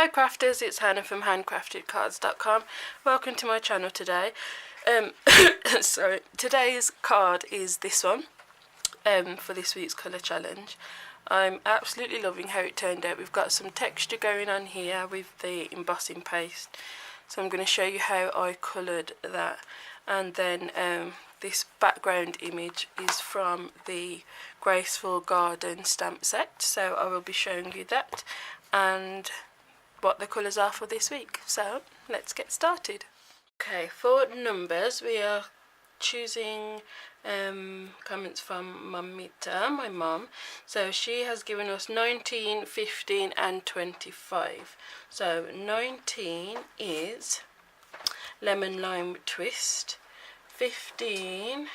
Hi crafters, it's Hannah from HanCraftedCards.com. Welcome to my channel today. So today's card is this one for this week's colour challenge. I'm absolutely loving how it turned out. We've got some texture going on here with the embossing paste, so I'm going to show you how I coloured that. And then this background image is from the Graceful Gardens stamp set, so I will be showing you that and what the colours are for this week. So let's get started. Okay, for numbers we are choosing comments from Mamita, my mum. So she has given us 19, 15 and 25. So 19 is lemon lime twist, 15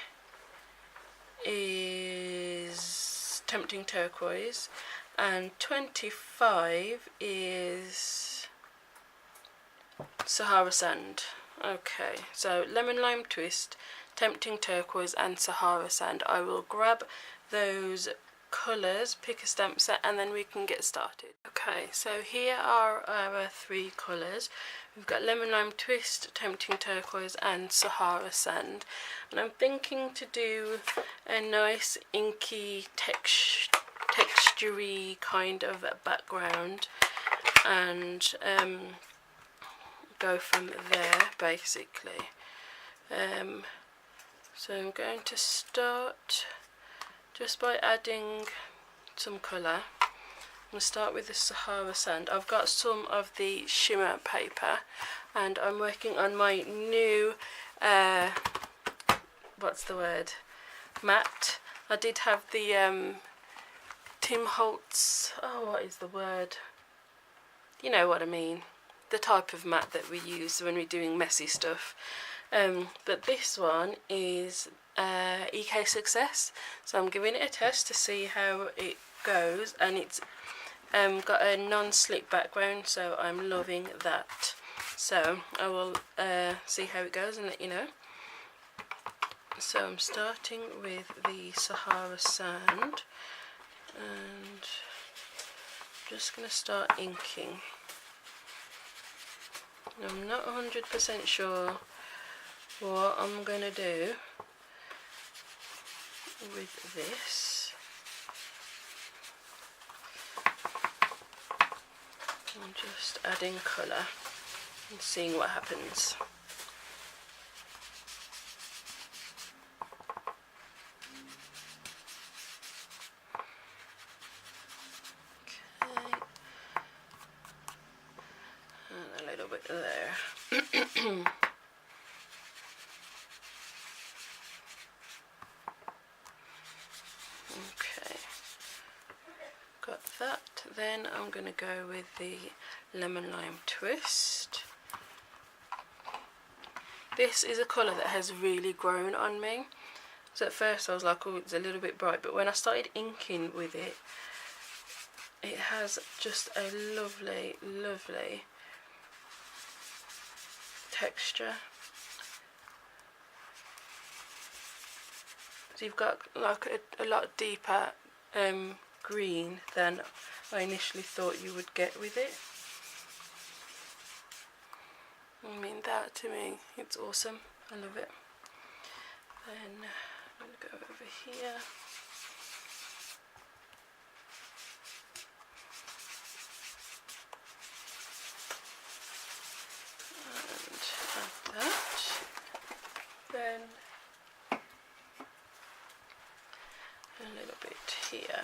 is tempting turquoise, and 25 is Sahara sand. Okay, so lemon lime twist, tempting turquoise and Sahara sand. I will grab those colours, pick a stamp set, and then we can get started. Okay, so here are our three colours. We've got lemon lime twist, tempting turquoise and Sahara sand, and I'm thinking to do a nice inky textury kind of background and go from there basically. So I'm going to start just by adding some colour. I'm going to start with the Sahara sand. I've got some of the shimmer paper and I'm working on my new matte. I did have the Tim Holtz, what is the word? You know what I mean. The type of matte that we use when we're doing messy stuff. But this one is EK Success, so I'm giving it a test to see how it goes, and it's got a non-slip background, so I'm loving that. So I will see how it goes and let you know. So I'm starting with the Sahara sand and just going to start inking. I'm not 100% sure what I'm going to do with this. I'm just adding colour and seeing what happens. Okay, and a little bit there. Okay, got that. Then I'm going to go with the lemon lime twist. This is a colour that has really grown on me. So at first I was like, oh, it's a little bit bright, but when I started inking with it, it has just a lovely, lovely texture. So you've got like a lot deeper green than I initially thought you would get with it. I mean, that to me, it's awesome. I love it. Then I'm going to go over here. And add that. Then a little bit here.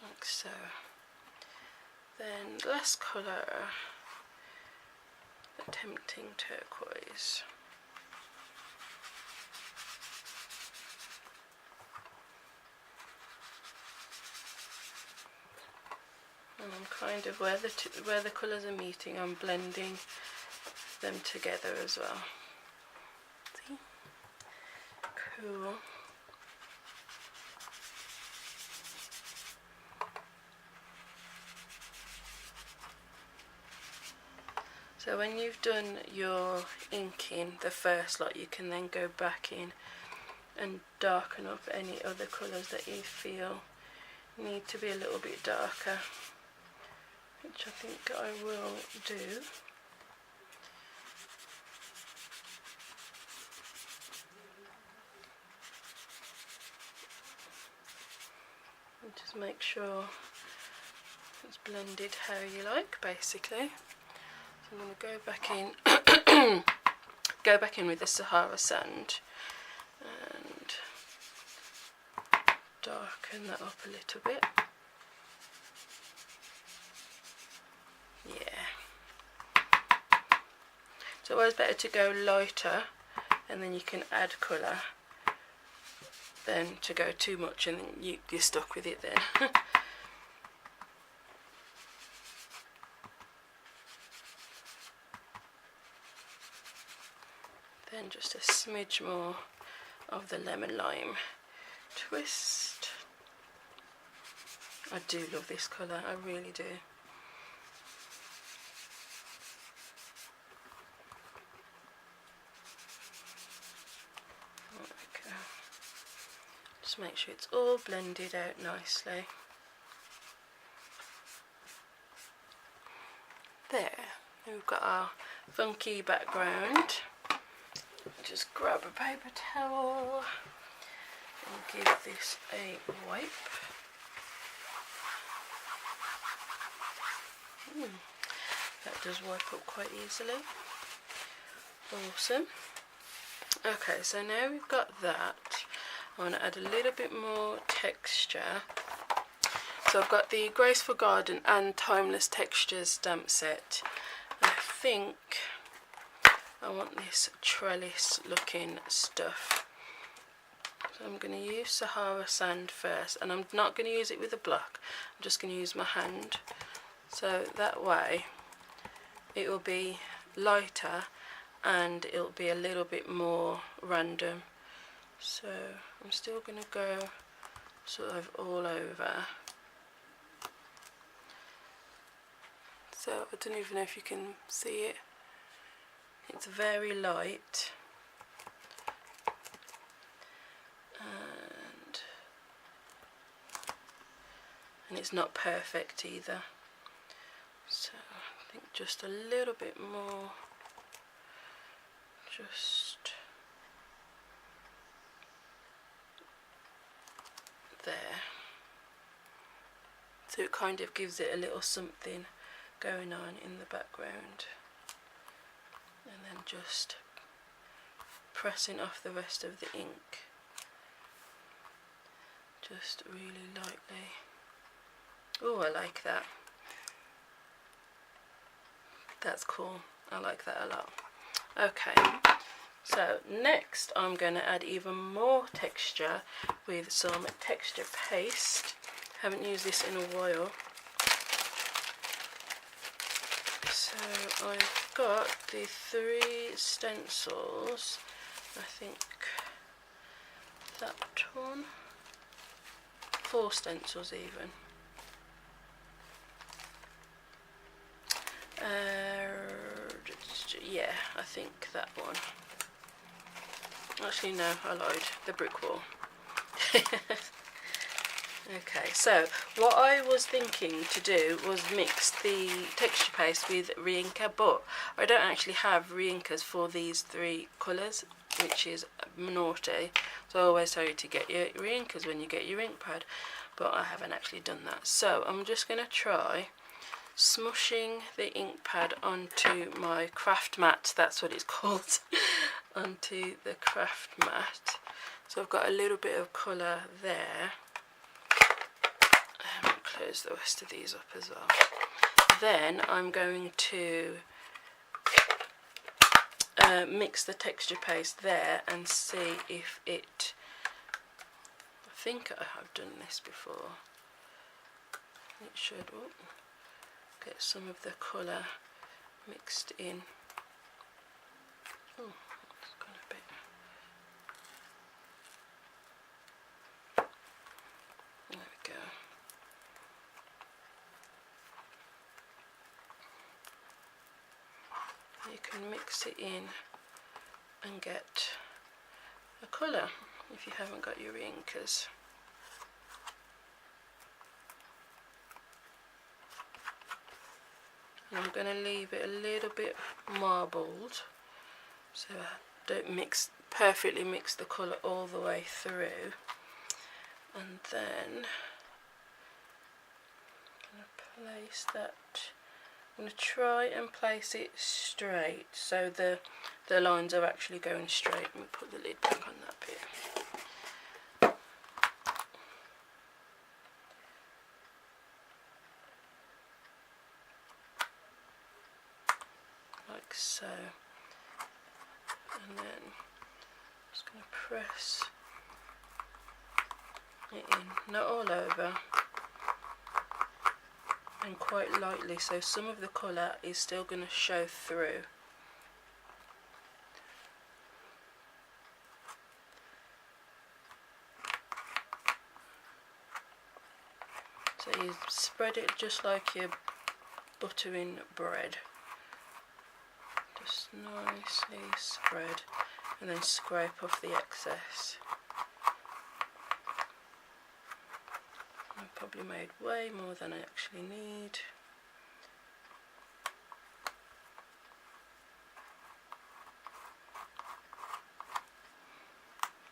Like so. Then last colour, the tempting turquoise. And I'm kind of where the colours are meeting, I'm blending them together as well. See? Cool. So when you've done your inking, the first lot, you can then go back in and darken up any other colours that you feel need to be a little bit darker, which I think I will do. And just make sure it's blended how you like, basically. So I'm going to go back in with the Sahara sand and darken that up a little bit. Yeah. It's always better to go lighter and then you can add colour than to go too much and then you're stuck with it then. Then just a smidge more of the lemon lime twist. I do love this colour, I really do. There we go. Just make sure it's all blended out nicely. There, we've got our funky background. Just grab a paper towel and give this a wipe. That does wipe up quite easily. Awesome. Okay, so now we've got that, I want to add a little bit more texture. So I've got the Graceful Garden and Timeless Textures stamp set. I think I want this trellis looking stuff. So I'm going to use Sahara sand first, and I'm not going to use it with a block, I'm just going to use my hand. So that way it will be lighter and it'll be a little bit more random. So I'm still going to go sort of all over. So I don't even know if you can see it. It's very light, and it's not perfect either. So I think just a little bit more, just there. So it kind of gives it a little something going on in the background. And then just pressing off the rest of the ink, just really lightly. Oh, I like that. That's cool. I like that a lot. Okay, so next I'm going to add even more texture with some texture paste. Haven't used this in a while. So I've got the 3 stencils, I think that one, 4 stencils even. Yeah, I think that one. Actually no, I lied, the brick wall. Okay, so what I was thinking to do was mix the texture paste with Reinka, but I don't actually have Reinkas for these 3 colours, which is naughty. So I always tell you to get your Reinkas when you get your ink pad, but I haven't actually done that. So I'm just going to try smushing the ink pad onto my craft mat, that's what it's called, onto the craft mat. So I've got a little bit of colour there. Close the rest of these up as well. Then I'm going to mix the texture paste there and see if it, I think I have done this before, it should get some of the colour mixed in. Oh, it's gone a bit. There we go. You can mix it in and get a colour. if you haven't got your inkers. And I'm going to leave it a little bit marbled, so I don't perfectly mix the colour all the way through. And then I'm going to place that. I'm going to try and place it straight so the lines are actually going straight. Let me put the lid back on that bit. Like so. And then I'm just going to press it in, not all over, and quite lightly, so some of the colour is still going to show through. So you spread it just like you're buttering bread. Just nicely spread and then scrape off the excess. I've probably made way more than I actually need.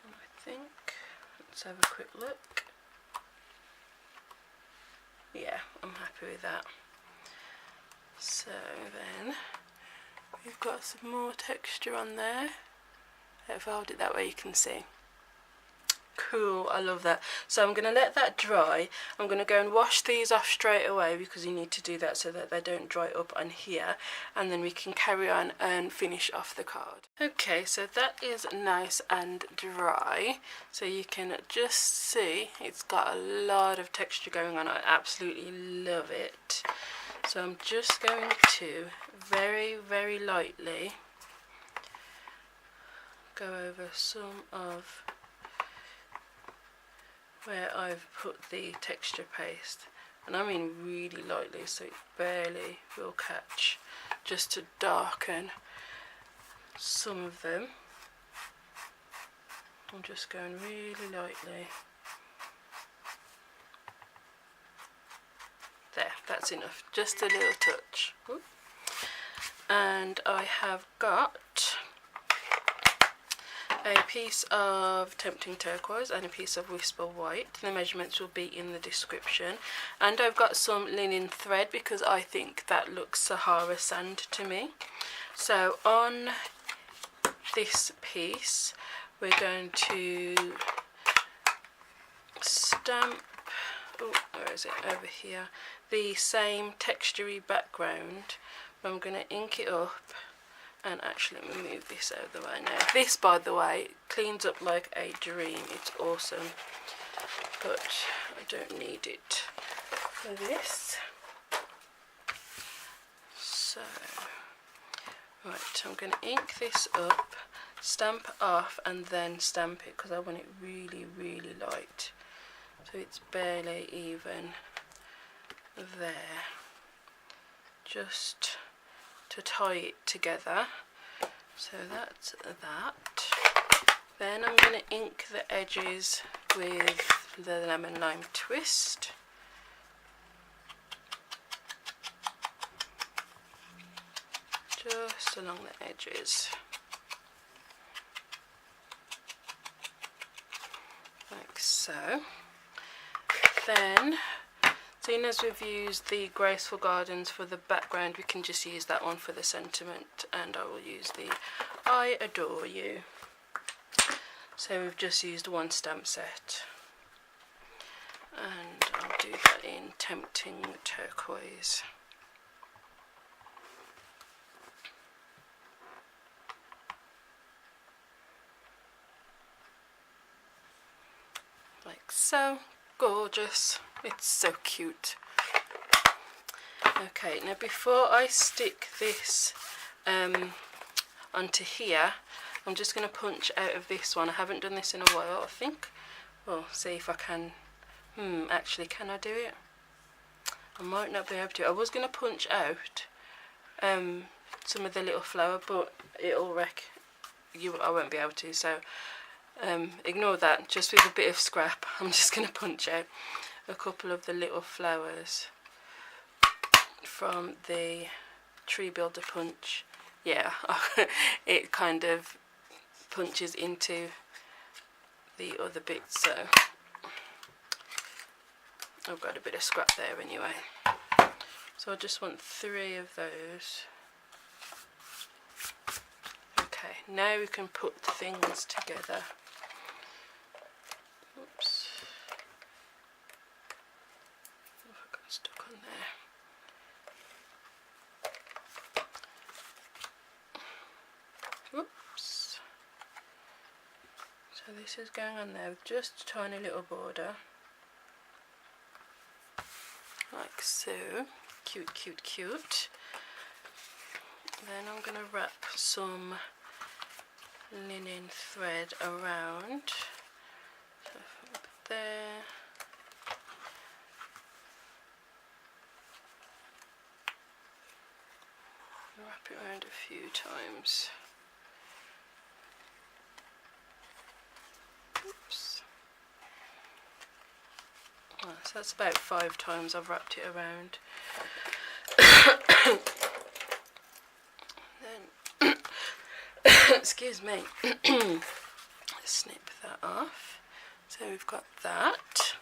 And I think, let's have a quick look. Yeah, I'm happy with that. So then we've got some more texture on there. If I hold it that way you can see. Cool, I love that. So I'm going to let that dry. I'm going to go and wash these off straight away because you need to do that so that they don't dry up on here, and then we can carry on and finish off the card. Okay, so that is nice and dry, so you can just see it's got a lot of texture going on. I absolutely love it. So I'm just going to very, very lightly go over some of where I've put the texture paste, and I mean really lightly, so it barely will catch, just to darken some of them. I'm just going really lightly. There, that's enough, just a little touch. And I have got a piece of Tempting Turquoise and a piece of Whisper White. The measurements will be in the description. And I've got some linen thread because I think that looks Sahara sand to me. So on this piece we're going to stamp, oh, where is it, over here, the same textury background. I'm going to ink it up. And actually, let me move this out of the way now. This, by the way, cleans up like a dream. It's awesome. But I don't need it for this. So, right, I'm going to ink this up, stamp off, and then stamp it because I want it really, really light. So it's barely even there. Just to tie it together. So that's that. Then I'm going to ink the edges with the lemon lime twist. Just along the edges. Like so. Then, seeing as we've used the Graceful Gardens for the background, we can just use that one for the sentiment, and I will use the I Adore You. So we've just used one stamp set, and I'll do that in Tempting Turquoise. Like so. Gorgeous. It's so cute. Okay, now before I stick this onto here, I'm just going to punch out of this one. I haven't done this in a while, I think. Well, see if I can. Actually, can I do it? I might not be able to. I was going to punch out some of the little flower, but it'll wreck. I won't be able to. So ignore that, just with a bit of scrap. I'm just going to punch out a couple of the little flowers from the tree builder punch. Yeah, it kind of punches into the other bits, so I've got a bit of scrap there anyway. So I just want 3 of those. Okay, now we can put things together. Oops. Oh, I got stuck on there. Oops. So this is going on there with just a tiny little border. Like so. Cute, cute, cute. Then I'm going to wrap some linen thread around. So there. Wrap it around a few times. Oops. Oh, so that's about 5 times I've wrapped it around. Then, excuse me, snip that off. So we've got that.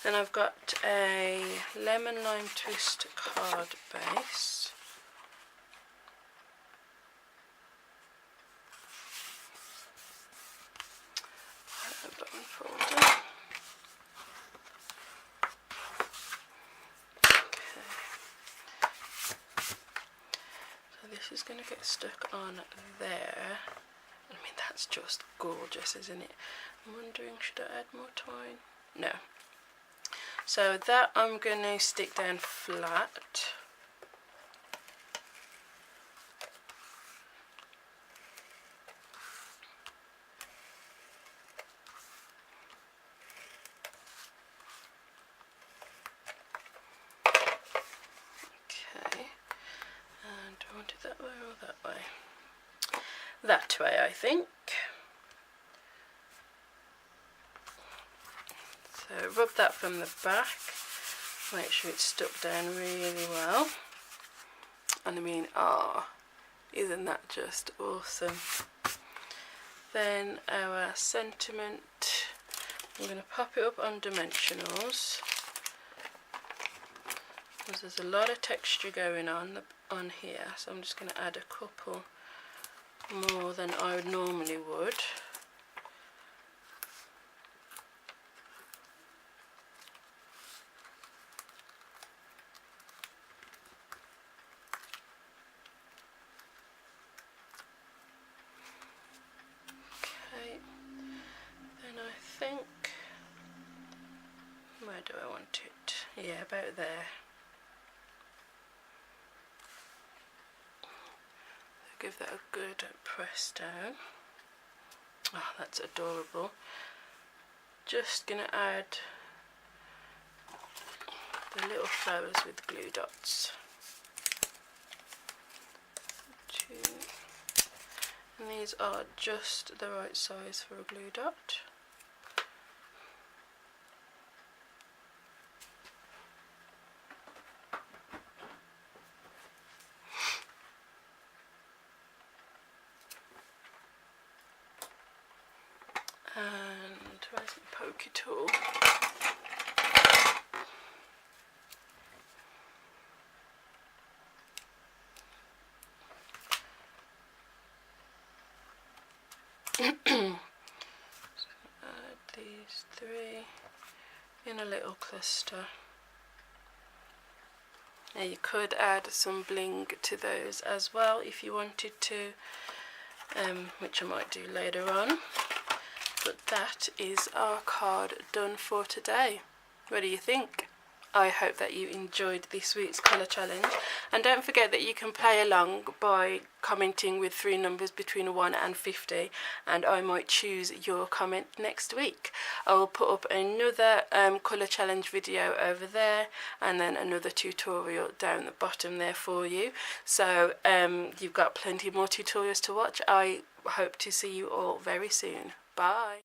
Then I've got a lemon lime twist card base. Button folder. This is going to get stuck on there. I mean, that's just gorgeous, isn't it? I'm wondering, should I add more twine? No. So that I'm going to stick down flat. That way or that way? That way, I think. So rub that from the back, make sure it's stuck down really well. And I mean, isn't that just awesome? Then our sentiment, I'm going to pop it up on dimensionals, because there's a lot of texture going on here, so I'm just going to add a couple more than I normally would. Okay, then I think, where do I want it? Yeah, about there. Give that a good press down. Oh, that's adorable. Just gonna add the little flowers with glue dots. 2. And these are just the right size for a glue dot. And where's my pokey tool? So add these 3 in a little cluster. Now you could add some bling to those as well if you wanted to, which I might do later on. But that is our card done for today. What do you think? I hope that you enjoyed this week's colour challenge, and don't forget that you can play along by commenting with 3 numbers between 1 and 50, and I might choose your comment next week. I will put up another colour challenge video over there, and then another tutorial down the bottom there for you, so you've got plenty more tutorials to watch. I hope to see you all very soon. Bye.